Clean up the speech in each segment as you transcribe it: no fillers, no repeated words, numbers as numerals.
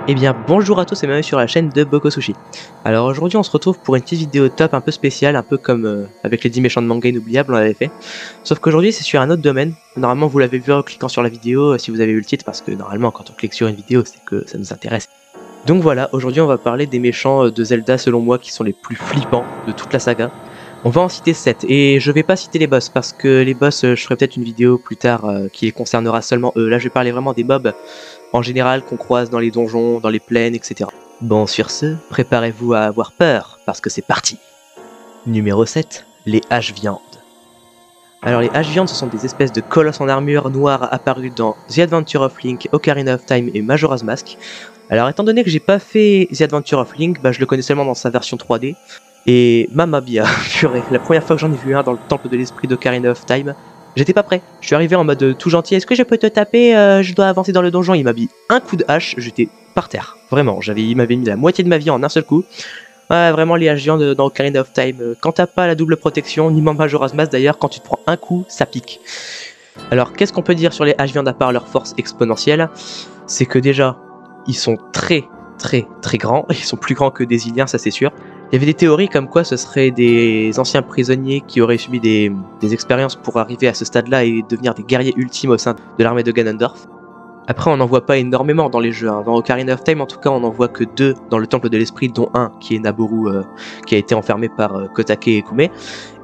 Eh bien bonjour à tous et bienvenue sur la chaîne de Bokosushi. Alors aujourd'hui on se retrouve pour une petite vidéo top un peu spéciale, un peu comme avec les 10 méchants de manga inoubliables on l'avait fait. Sauf qu'aujourd'hui c'est sur un autre domaine. Normalement vous l'avez vu en cliquant sur la vidéo si vous avez vu le titre, parce que normalement quand on clique sur une vidéo c'est que ça nous intéresse. Donc voilà, aujourd'hui on va parler des méchants de Zelda selon moi qui sont les plus flippants de toute la saga. On va en citer 7 et je vais pas citer les boss parce que les boss je ferai peut-être une vidéo plus tard qui les concernera seulement eux. Là je vais parler vraiment des mobs en général qu'on croise dans les donjons, dans les plaines, etc. Bon, sur ce, préparez-vous à avoir peur, parce que c'est parti. Numéro 7, les haches-viandes. Alors les haches-viandes, ce sont des espèces de colosses en armure noire apparus dans The Adventure of Link, Ocarina of Time et Majora's Mask. Alors étant donné que j'ai pas fait The Adventure of Link, je le connais seulement dans sa version 3D, et Mamma Mia, purée, la première fois que j'en ai vu un dans le temple de l'esprit d'Ocarina of Time, j'étais pas prêt. Je suis arrivé en mode tout gentil. Est-ce que je peux te taper? Je dois avancer dans le donjon. Il m'a mis un coup de hache. J'étais par terre. Vraiment. Il m'avait mis la moitié de ma vie en un seul coup. Ouais, vraiment les haches géantes dans Ocarina of Time. Quand t'as pas la double protection, ni même Majora's Mask d'ailleurs, quand tu te prends un coup, ça pique. Alors qu'est-ce qu'on peut dire sur les haches viandes à part leur force exponentielle? C'est que déjà, ils sont très grands. Ils sont plus grands que des Iliens, ça c'est sûr. Il y avait des théories comme quoi ce seraient des anciens prisonniers qui auraient subi des expériences pour arriver à ce stade-là et devenir des guerriers ultimes au sein de l'armée de Ganondorf. Après, on n'en voit pas énormément dans les jeux. Dans Ocarina of Time, en tout cas, on n'en voit que 2 dans le Temple de l'Esprit, dont un qui est Naboru, qui a été enfermé par Kotake et Kume.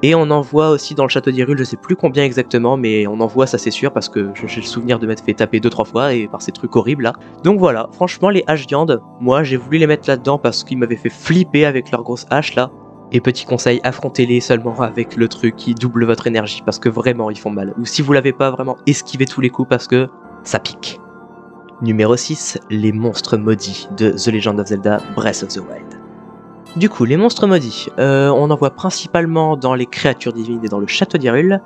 Et on en voit aussi dans le château d'Hyrule, je sais plus combien exactement, mais on en voit, ça c'est sûr, parce que j'ai le souvenir de m'être fait taper 2-3 fois et par ces trucs horribles là. Donc voilà, franchement, les haches viandes, moi j'ai voulu les mettre là-dedans parce qu'ils m'avaient fait flipper avec leurs grosses haches là. Et petit conseil, affrontez-les seulement avec le truc qui double votre énergie, parce que vraiment ils font mal. Ou si vous l'avez pas, vraiment esquivez tous les coups parce que ça pique. Numéro 6, les monstres maudits de The Legend of Zelda Breath of the Wild. Du coup, les monstres maudits, on en voit principalement dans les créatures divines et dans le château d'Hyrule,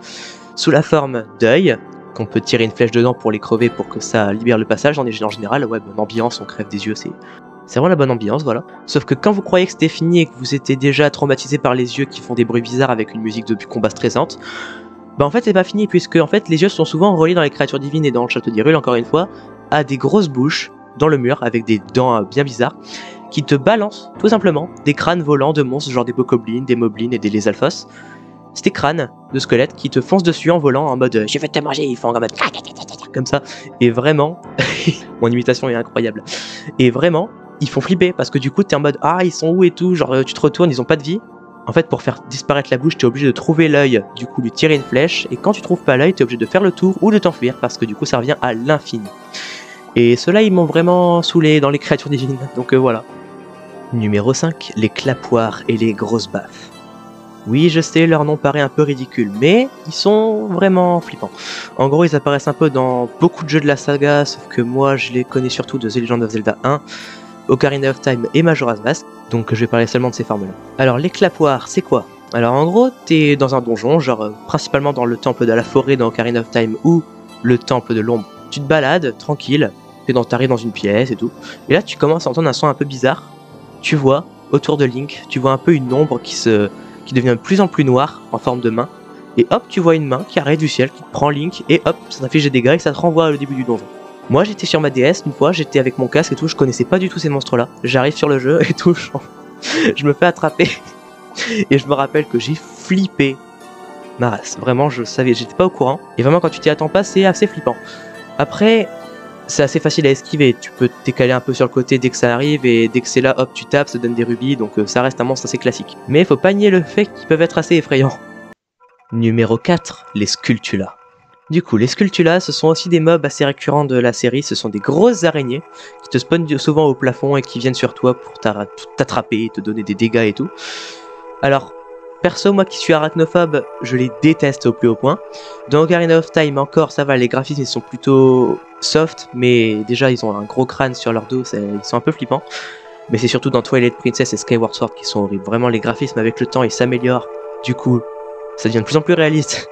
sous la forme d'œil, qu'on peut tirer une flèche dedans pour les crever pour que ça libère le passage. En général, ouais, bonne ambiance, on crève des yeux, c'est vraiment la bonne ambiance, voilà. Sauf que quand vous croyez que c'était fini et que vous étiez déjà traumatisé par les yeux qui font des bruits bizarres avec une musique de combat stressante, en fait c'est pas fini, puisque en fait les yeux sont souvent reliés dans les créatures divines et dans le château d'Hyrule, encore une fois, à des grosses bouches dans le mur avec des dents bien bizarres qui te balancent tout simplement des crânes volants de monstres genre des bokoblins, des moblins et des lézalfos. C'est des crânes de squelettes qui te foncent dessus en volant en mode je vais te manger, ils font en mode comme ça. Et vraiment, mon imitation est incroyable. Et vraiment, ils font flipper parce que du coup t'es en mode ah ils sont où et tout, genre tu te retournes, ils ont pas de vie. En fait, pour faire disparaître la bouche, t'es obligé de trouver l'œil, du coup lui tirer une flèche, et quand tu trouves pas l'œil, t'es obligé de faire le tour ou de t'enfuir parce que du coup ça revient à l'infini. Et ceux-là, ils m'ont vraiment saoulé dans les créatures divines, donc voilà. Numéro 5, les clapoirs et les grosses baffes. Oui, je sais, leur nom paraît un peu ridicule, mais ils sont vraiment flippants. En gros, ils apparaissent un peu dans beaucoup de jeux de la saga, sauf que moi, je les connais surtout de The Legend of Zelda 1, Ocarina of Time et Majora's Mask, donc je vais parler seulement de ces formes-là. Alors, les clapoirs, c'est quoi? Alors, en gros, t'es dans un donjon, genre principalement dans le temple de la forêt dans Ocarina of Time ou le temple de l'ombre. Tu te balades, tranquille, t'arrives dans une pièce et tout, et là tu commences à entendre un son un peu bizarre. Tu vois, autour de Link, tu vois un peu une ombre qui devient de plus en plus noire, en forme de main, et hop, tu vois une main qui arrive du ciel, qui te prend Link, et hop, ça t'affiche des dégâts et ça te renvoie au début du donjon. Moi j'étais sur ma DS une fois, j'étais avec mon casque et tout, je connaissais pas du tout ces monstres là, j'arrive sur le jeu et tout, je me fais attraper, et je me rappelle que j'ai flippé ma race, vraiment je savais, j'étais pas au courant, et vraiment quand tu t'y attends pas, c'est assez flippant. Après, c'est assez facile à esquiver, tu peux t'écaler un peu sur le côté dès que ça arrive et dès que c'est là, hop, tu tapes, ça donne des rubis, donc ça reste un monstre assez classique. Mais faut pas nier le fait qu'ils peuvent être assez effrayants. Numéro 4, les Skulltulas. Du coup, les Skulltulas, ce sont aussi des mobs assez récurrents de la série, ce sont des grosses araignées qui te spawnent souvent au plafond et qui viennent sur toi pour t'attraper, te donner des dégâts et tout. Alors, perso, moi qui suis arachnophobe, je les déteste au plus haut point. Dans Ocarina of Time, encore, ça va, les graphismes ils sont plutôt soft, mais déjà ils ont un gros crâne sur leur dos, ils sont un peu flippants. Mais c'est surtout dans Twilight Princess et Skyward Sword qui sont horribles. Vraiment, les graphismes avec le temps ils s'améliorent. Du coup, ça devient de plus en plus réaliste.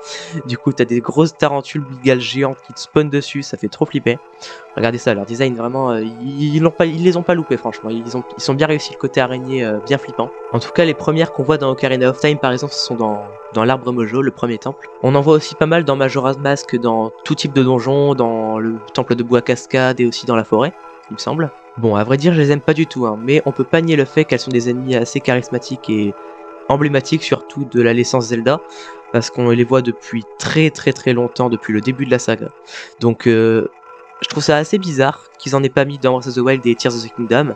Du coup, t'as des grosses tarentules bigales géantes qui te spawnent dessus, ça fait trop flipper. Regardez ça, leur design vraiment, ils les ont pas loupés franchement. Ils sont bien réussi le côté araignée, bien flippant. En tout cas, les premières qu'on voit dans Ocarina of Time, par exemple, ce sont dans l'arbre Mojo, le premier temple. On en voit aussi pas mal dans Majora's Mask, dans tout type de donjon, dans le temple de bois cascade et aussi dans la forêt. il me semble. Bon, à vrai dire, je les aime pas du tout, hein, mais on peut pas nier le fait qu'elles sont des ennemis assez charismatiques et emblématiques, surtout de la licence Zelda, parce qu'on les voit depuis très longtemps, depuis le début de la saga. Donc, je trouve ça assez bizarre qu'ils en aient pas mis dans Breath of the Wild et Tears of the Kingdom.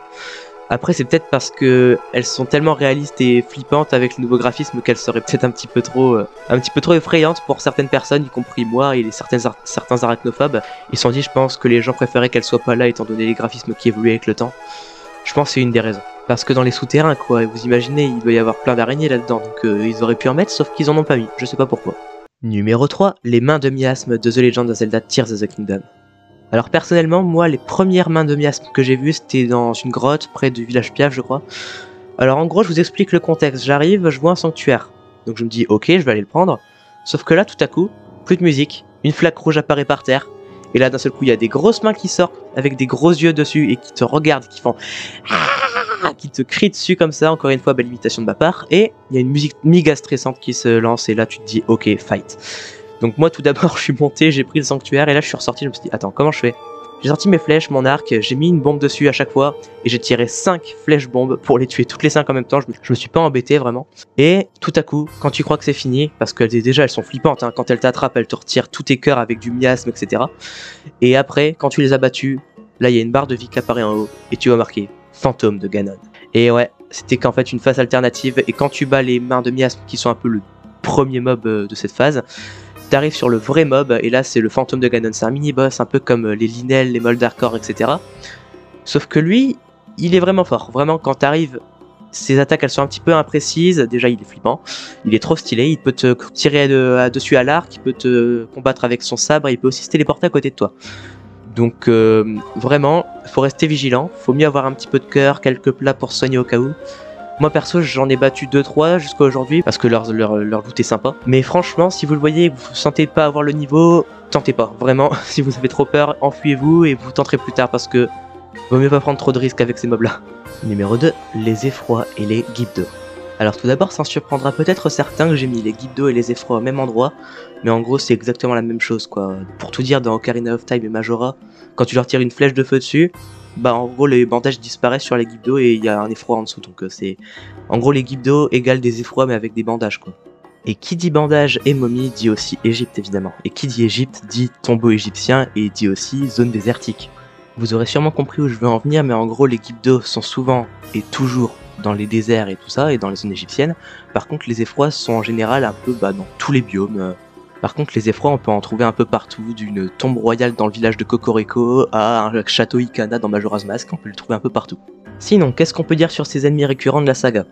Après, c'est peut-être parce que elles sont tellement réalistes et flippantes avec le nouveau graphisme qu'elles seraient peut-être un petit peu trop effrayantes pour certaines personnes, y compris moi et certains arachnophobes. Ils se sont dit, je pense, que les gens préféraient qu'elles soient pas là étant donné les graphismes qui évoluent avec le temps. Je pense que c'est une des raisons. Parce que dans les souterrains, quoi, vous imaginez, il doit y avoir plein d'araignées là-dedans, donc ils auraient pu en mettre, sauf qu'ils en ont pas mis, je sais pas pourquoi. Numéro 3, les mains de miasme de The Legend of Zelda Tears of the Kingdom. Alors personnellement, moi, les premières mains de miasme que j'ai vues, c'était dans une grotte près du village Piaf, je crois. Alors en gros, je vous explique le contexte. J'arrive, je vois un sanctuaire. Donc je me dis, ok, je vais aller le prendre. Sauf que là, tout à coup, plus de musique, une flaque rouge apparaît par terre. Et là, d'un seul coup, il y a des grosses mains qui sortent, avec des gros yeux dessus, et qui te regardent, qui font... qui te crient dessus comme ça, encore une fois, belle imitation de ma part. Et il y a une musique méga stressante qui se lance, et là, tu te dis, ok, fight. Donc moi tout d'abord je suis monté, j'ai pris le sanctuaire et là je suis ressorti, je me suis dit attends comment je fais? J'ai sorti mes flèches, mon arc, j'ai mis une bombe dessus à chaque fois et j'ai tiré 5 flèches bombes pour les tuer toutes les 5 en même temps, je me suis pas embêté vraiment. Et tout à coup, quand tu crois que c'est fini, parce que déjà elles sont flippantes, hein, quand elles t'attrapent elles te retirent tous tes cœurs avec du miasme etc. Et après quand tu les as battus, là il y a une barre de vie qui apparaît en haut et tu vas marquer fantôme de Ganon. Et ouais, c'était qu'en fait une phase alternative et quand tu bats les mains de miasme qui sont un peu le premier mob de cette phase, t'arrives sur le vrai mob, et là c'est le fantôme de Ganon, c'est un mini-boss un peu comme les Linel, les Moldarkor, etc. Sauf que lui, il est vraiment fort, vraiment quand t'arrives, ses attaques elles sont un petit peu imprécises, déjà il est flippant, il est trop stylé, il peut te tirer dessus à l'arc, il peut te combattre avec son sabre, et il peut aussi se téléporter à côté de toi. Donc vraiment, faut rester vigilant, faut mieux avoir un petit peu de cœur, quelques plats pour soigner au cas où. Moi perso j'en ai battu 2-3 jusqu'à aujourd'hui parce que leur loot est sympa. Mais franchement si vous le voyez et que vous sentez pas avoir le niveau, tentez pas. Vraiment, si vous avez trop peur, enfuyez-vous et vous tenterez plus tard parce que vaut mieux pas prendre trop de risques avec ces mobs là. Numéro 2, les effrois et les Gibdo. Alors tout d'abord ça surprendra peut-être certains que j'ai mis les Gibdo et les effrois au même endroit. Mais en gros c'est exactement la même chose quoi. Pour tout dire dans Ocarina of Time et Majora, quand tu leur tires une flèche de feu dessus, bah en gros les bandages disparaissent sur les Gibdo et il y a un effroi en dessous, donc c'est... En gros les Gibdo égale des effrois mais avec des bandages quoi. Et qui dit bandage et momie dit aussi Égypte évidemment. Et qui dit Égypte dit tombeau égyptien et dit aussi zone désertique. Vous aurez sûrement compris où je veux en venir, mais en gros les Gibdo sont souvent et toujours dans les déserts et tout ça, et dans les zones égyptiennes. Par contre les effrois sont en général un peu dans tous les biomes. Par contre, les effrois, on peut en trouver un peu partout, d'une tombe royale dans le village de Cocorico à un château Ikana dans Majora's Mask, on peut le trouver un peu partout. Sinon, qu'est-ce qu'on peut dire sur ces ennemis récurrents de la saga?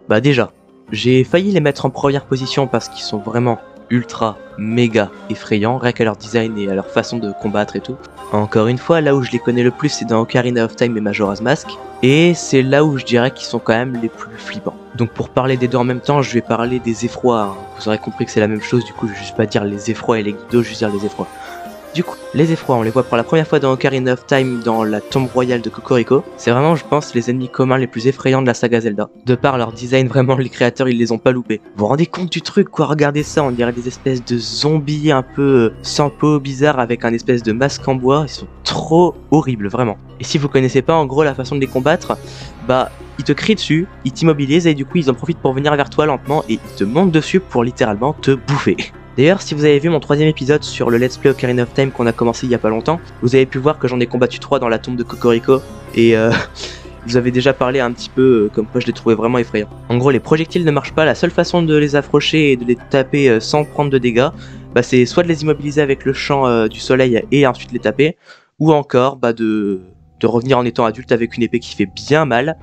Bah déjà, j'ai failli les mettre en première position parce qu'ils sont vraiment ultra, méga effrayants, rien qu'à leur design et à leur façon de combattre et tout. Encore une fois, là où je les connais le plus, c'est dans Ocarina of Time et Majora's Mask, et c'est là où je dirais qu'ils sont quand même les plus flippants. Donc pour parler des deux en même temps, je vais parler des effrois, hein. Vous aurez compris que c'est la même chose, du coup je vais juste pas dire les effrois et les Gibdo, juste dire les effrois. Du coup, les effrois, on les voit pour la première fois dans Ocarina of Time dans la tombe royale de Cocorico. C'est vraiment, je pense, les ennemis communs les plus effrayants de la saga Zelda. De par leur design, vraiment, les créateurs, ils les ont pas loupés. Vous vous rendez compte du truc, quoi? Regardez ça, on dirait des espèces de zombies un peu sans peau, bizarres, avec un espèce de masque en bois. Ils sont trop horribles, vraiment. Et si vous connaissez pas, en gros, la façon de les combattre, bah, ils te crient dessus, ils t'immobilisent et du coup, ils en profitent pour venir vers toi lentement et ils te montent dessus pour littéralement te bouffer. D'ailleurs, si vous avez vu mon troisième épisode sur le Let's Play Ocarina of Time qu'on a commencé il y a pas longtemps, vous avez pu voir que j'en ai combattu 3 dans la tombe de Cocorico, et vous avez déjà parlé un petit peu comme quoi je les trouvais vraiment effrayants. En gros, les projectiles ne marchent pas, la seule façon de les approcher et de les taper sans prendre de dégâts, bah, c'est soit de les immobiliser avec le champ du soleil et ensuite les taper, ou encore de revenir en étant adulte avec une épée qui fait bien mal,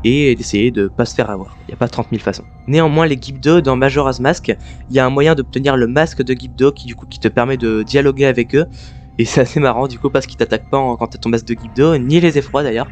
et d'essayer de pas se faire avoir. Il n'y a pas 30 000 façons. Néanmoins, les Gibdo dans Majora's Mask, il y a un moyen d'obtenir le masque de Gibdo qui te permet de dialoguer avec eux. Et c'est assez marrant du coup parce qu'ils t'attaquent pas quand t'as ton masque de Gibdo, ni les effrois d'ailleurs.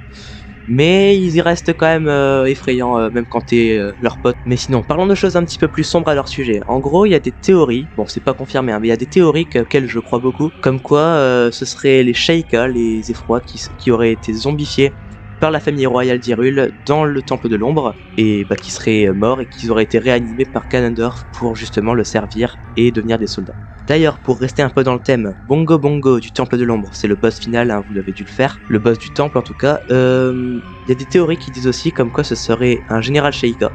Mais ils y restent quand même effrayants, même quand t'es leur pote. Mais sinon, parlons de choses un petit peu plus sombres à leur sujet. En gros, il y a des théories, bon c'est pas confirmé, hein, mais il y a des théories auxquelles je crois beaucoup, comme quoi ce seraient les Sheikah, les effrois, qui auraient été zombifiés par la famille royale d'Hyrule dans le temple de l'ombre, et qui seraient morts et qu'ils auraient été réanimés par Ganondorf pour justement le servir et devenir des soldats. D'ailleurs, pour rester un peu dans le thème, Bongo Bongo du Temple de l'Ombre, c'est le boss final, hein, vous l'avez dû le faire, le boss du temple en tout cas. Y a des théories qui disent aussi comme quoi ce serait un général Sheikah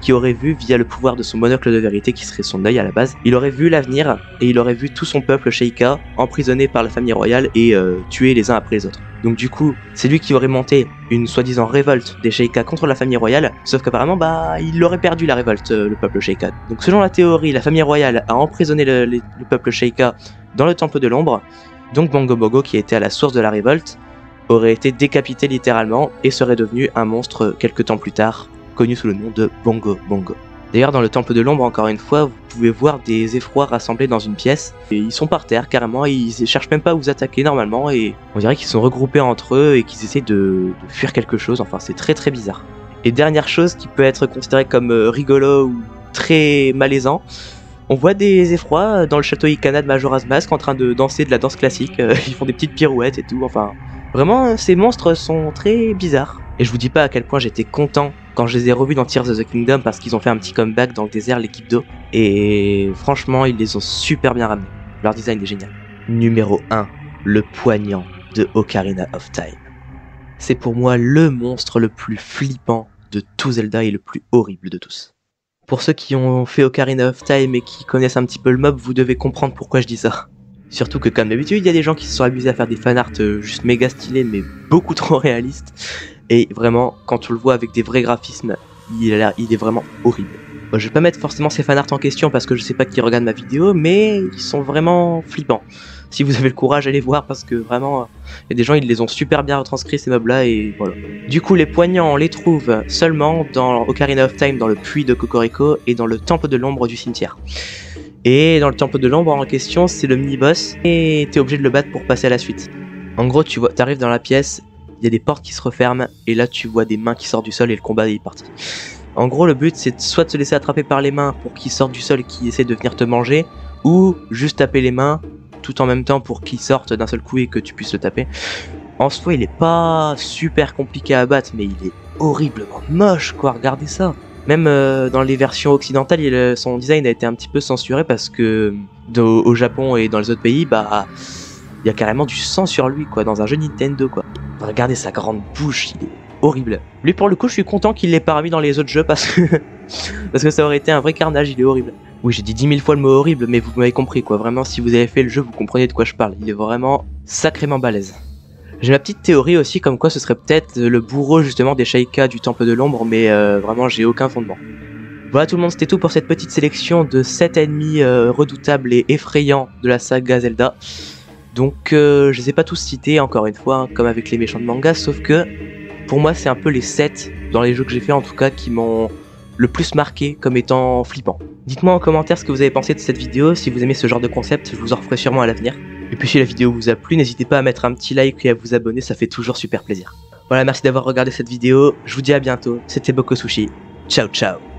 qui aurait vu, via le pouvoir de son monocle de vérité qui serait son œil à la base, il aurait vu l'avenir et il aurait vu tout son peuple Sheikah emprisonné par la famille royale et tué les uns après les autres. Donc du coup, c'est lui qui aurait monté une soi-disant révolte des Sheikah contre la famille royale, sauf qu'apparemment, il aurait perdu la révolte, le peuple Sheikah. Donc selon la théorie, la famille royale a emprisonné le peuple Sheikah dans le temple de l'ombre, donc Bongo Bongo, qui était à la source de la révolte, aurait été décapité littéralement et serait devenu un monstre quelques temps plus tard, connu sous le nom de Bongo Bongo. D'ailleurs, dans le temple de l'ombre, encore une fois, vous pouvez voir des effrois rassemblés dans une pièce, et ils sont par terre carrément, et ils cherchent même pas à vous attaquer normalement, et on dirait qu'ils sont regroupés entre eux et qu'ils essaient de fuir quelque chose, enfin c'est très très bizarre. Et dernière chose qui peut être considérée comme rigolo ou très malaisant, on voit des effrois dans le château Ikana de Majora's Mask en train de danser de la danse classique, ils font des petites pirouettes et tout, enfin... Vraiment, ces monstres sont très bizarres. Et je vous dis pas à quel point j'étais content quand je les ai revus dans Tears of the Kingdom parce qu'ils ont fait un petit comeback dans le désert, l'équipe d'eau. Et franchement, ils les ont super bien ramenés. Leur design est génial. Numéro 1, le poignant de Ocarina of Time. C'est pour moi le monstre le plus flippant de tout Zelda et le plus horrible de tous. Pour ceux qui ont fait Ocarina of Time et qui connaissent un petit peu le mob, vous devez comprendre pourquoi je dis ça. Surtout que comme d'habitude, il y a des gens qui se sont amusés à faire des fanarts juste méga stylés mais beaucoup trop réalistes. Et vraiment, quand on le voit avec des vrais graphismes, il est vraiment horrible. Bon, je vais pas mettre forcément ces fanarts en question parce que je sais pas qui regarde ma vidéo, mais ils sont vraiment flippants. Si vous avez le courage, allez voir parce que vraiment, il y a des gens, ils les ont super bien retranscrits ces mobs là et voilà. Du coup, les poignants, on les trouve seulement dans Ocarina of Time, dans le puits de Cocorico et dans le temple de l'ombre du cimetière. Et dans le temple de l'ombre en question, c'est le mini-boss et t'es obligé de le battre pour passer à la suite. En gros, t'arrives dans la pièce, il y a des portes qui se referment et là tu vois des mains qui sortent du sol et le combat est parti. En gros, le but c'est soit de se laisser attraper par les mains pour qu'ils sortent du sol et qu'ils essaient de venir te manger, ou juste taper les mains tout en même temps pour qu'ils sortent d'un seul coup et que tu puisses le taper. En soi, il est pas super compliqué à battre, mais il est horriblement moche quoi, regardez ça. Même dans les versions occidentales, son design a été un petit peu censuré parce que au Japon et dans les autres pays, il y a carrément du sang sur lui quoi, dans un jeu Nintendo quoi. Regardez sa grande bouche, il est horrible. Lui pour le coup, je suis content qu'il l'ait pas remis dans les autres jeux parce que ça aurait été un vrai carnage, il est horrible. Oui, j'ai dit 10 000 fois le mot horrible, mais vous m'avez compris quoi. Vraiment, si vous avez fait le jeu, vous comprenez de quoi je parle. Il est vraiment sacrément balèze. J'ai ma petite théorie aussi comme quoi ce serait peut-être le bourreau justement des Sheikah du Temple de l'Ombre, mais vraiment j'ai aucun fondement. Voilà tout le monde, c'était tout pour cette petite sélection de 7 ennemis redoutables et effrayants de la saga Zelda. Donc je les ai pas tous cités encore une fois, hein, comme avec les méchants de manga, sauf que pour moi c'est un peu les 7 dans les jeux que j'ai fait en tout cas qui m'ont le plus marqué comme étant flippant. Dites-moi en commentaire ce que vous avez pensé de cette vidéo, si vous aimez ce genre de concept, je vous en referai sûrement à l'avenir. Et puis si la vidéo vous a plu, n'hésitez pas à mettre un petit like et à vous abonner, ça fait toujours super plaisir. Voilà, merci d'avoir regardé cette vidéo, je vous dis à bientôt, c'était Bokosushi, ciao ciao.